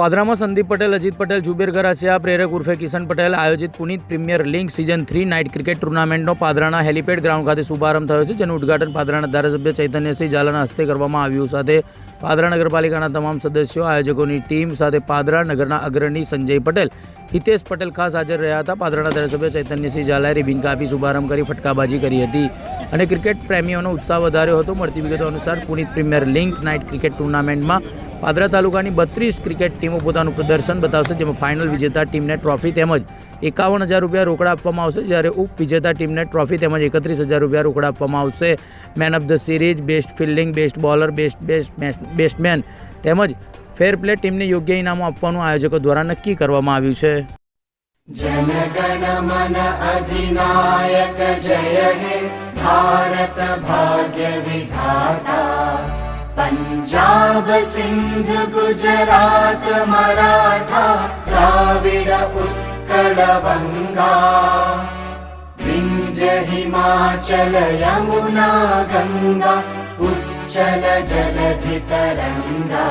पादरा में संदीप पटेल, अजीत पटेल, जुबेर गरासिया, प्रेरक उर्फे किशन पटेल आयोजित Puneet premier league season 3 night cricket टूर्नामेंटનો પાદરાના હેલીપેડ ગ્રાઉન્ડ ખાતે શુભારંભ થયો છે, જેનું ઉદ્ઘાટન પાદરાના ધારાસભ્ય ચૈતન્યસિંહ ઝાલાના હસ્તે કરવામાં આવ્યું। સાથે પાદરા નગરપાલિકાના તમામ સદસ્યો, આયોજકોની ટીમ સાથે પાદરા નગરના અગ્રણી સંજય પટેલ, હિતેશ પટેલ ખાસ હાજર રહ્યા હતા। પાદરાના ધારાસભ્ય ચૈતન્યસિંહ ઝાલાએ રિબિન કાપી શુભારંભ કરી ફટકાબાજી કરી હતી અને ક્રિકેટ પ્રેમીઓનો ઉત્સાહ વધાર્યો હતો। મળતી વિગતો અનુસાર પુનીત પ્રીમિયર લીગ નાઇટ ક્રિકેટ ટૂર્નામેન્ટમાં પાદરા તાલુકાની 32 ક્રિકેટ ટીમો પોતાનું પ્રદર્શન બતાવશે, જેમાં ફાઇનલ વિજેતા ટીમને ટ્રોફી તેમજ 51,000 રૂપિયા રોકડા આપવામાં આવશે, જ્યારે ઉપવિજેતા ટીમને ટ્રોફી તેમજ 31,000 રૂપિયા રોકડા આપવામાં આવશે। Man of the series, best fielding, best bowler, batsman તેમજ ફેર પ્લે ટીમને યોગ્ય ઇનામો આપવાનું આયોજકો દ્વારા નક્કી કરવામાં આવ્યું છે। जनगण मन अधिनायक जय हे भारत भाग्य विधाता। पंजाब सिंध गुजरात मराठा द्राविड उत्कल बंगा। विंध्य हिमाचल यमुना गंगा उच्चल जलधि तरंगा।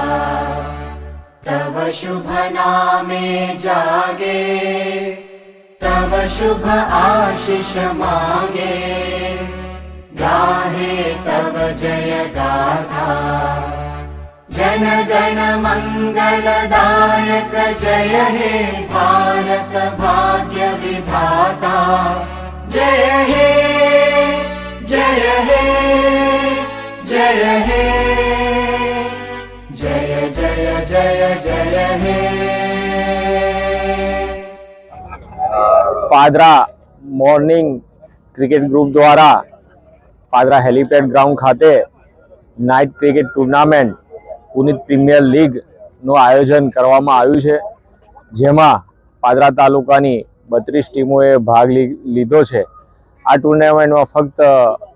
तव शुभ नामे जागे, तव शुभ आशीष मांगे। गाहे तव जय गाथा, जन गण मंगलदायक जय हे भारत भाग्य विधाता। जय हे जय हे जय हे जय जय जय जय हे। पादरा मॉर्निंग क्रिकेट ग्रुप द्वारा पादरा हेलीपैड ग्राउंड खाते night cricket tournament Puneet premier league નું આયોજન કરવામાં આવ્યું છે, જેમાં પાદરા તાલુકાની 32 ટીમોએ ભાગ લીધો છે। આ ટુર્નામેન્ટમાં ફક્ત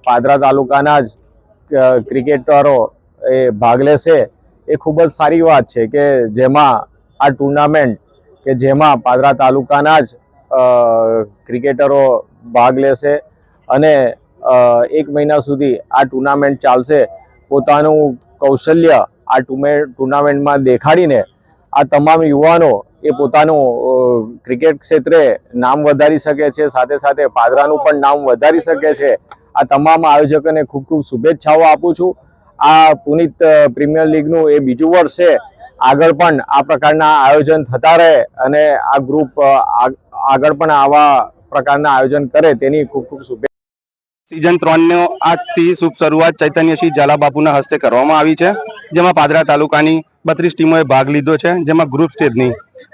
પાદરા તાલુકાના જ ક્રિકેટરો એ ભાગ લેશે। એ ખૂબ જ સારી વાત છે કે જેમાં આ ટુર્નામેન્ટ કે જેમાં પાદરા તાલુકાના જ ક્રિકેટરો ભાગ લેશે અને 1 મહિના સુધી આ ટુર્નામેન્ટ ચાલશે। પોતાનું કૌશલ્ય આ ટુર્નામેન્ટમાં દેખાડીને આ તમામ યુવાનો એ પોતાનું ક્રિકેટ ક્ષેત્રે નામ વધારી શકે છે, સાથે સાથે પાદરાનું પણ નામ વધારી શકે છે। આ તમામ આયોજકોને ખૂબ ખૂબ શુભેચ્છાઓ આપું છું। આ પુનીત પ્રીમિયર લીગનું એ બીજું વર્ષ છે। આગળ પણ આ પ્રકારના આયોજન થતા રહે અને આ ગ્રુપ આગળ પણ આવા પ્રકારના આયોજન કરે તેની ખૂબ ખૂબ શુભેચ્છા। सीजन 3 નો આજથી શુભ શરૂઆત ચૈતન્યસિંહ ઝાલા બાપુના હસ્તે કરવામાં આવી છે, જેમાં પાદરા તાલુકાની 32 ટીમોએ ભાગ લીધો છે, જેમાં ગ્રુપ સ્ટેજની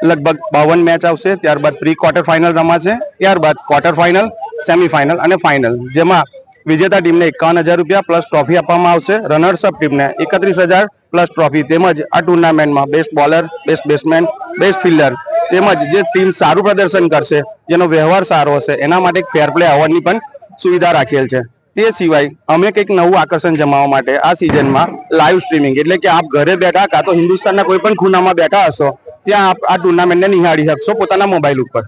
લગભગ 52 મેચ આવશે। ત્યારબાદ પ્રી ક્વાર્ટર ફાઇનલ રમાશે, ત્યારબાદ ક્વાર્ટર ફાઇનલ, સેમીફાઇનલ અને ફાઇનલ, જેમાં વિજેતા ટીમને 51,000 રૂપિયા પ્લસ ટ્રોફી આપવામાં આવશે। રનર્સ અપ ટીમને 31,000 પ્લસ ટ્રોફી તેમજ આ ટુર્નામેન્ટમાં best bowler, best batsman, best fielder તેમજ જે ટીમ સારું પ્રદર્શન કરશે, જેનો વ્યવહાર સારો હશે, એના માટે એક ફેર પ્લે એવોર્ડની પણ સુવિધા રાખેલ છે। તે સિવાય અમે કંઈક નવું આકર્ષણ જમાવવા માટે આ સિઝનમાં લાઈવ સ્ટ્રીમિંગ, એટલે કે આપ ઘરે બેઠા કાં તો હિન્દુસ્તાનના કોઈ પણ ખૂણામાં બેઠા હશો, ત્યાં આપ આ ટુર્નામેન્ટને નિહાળી શકશો પોતાના મોબાઈલ ઉપર।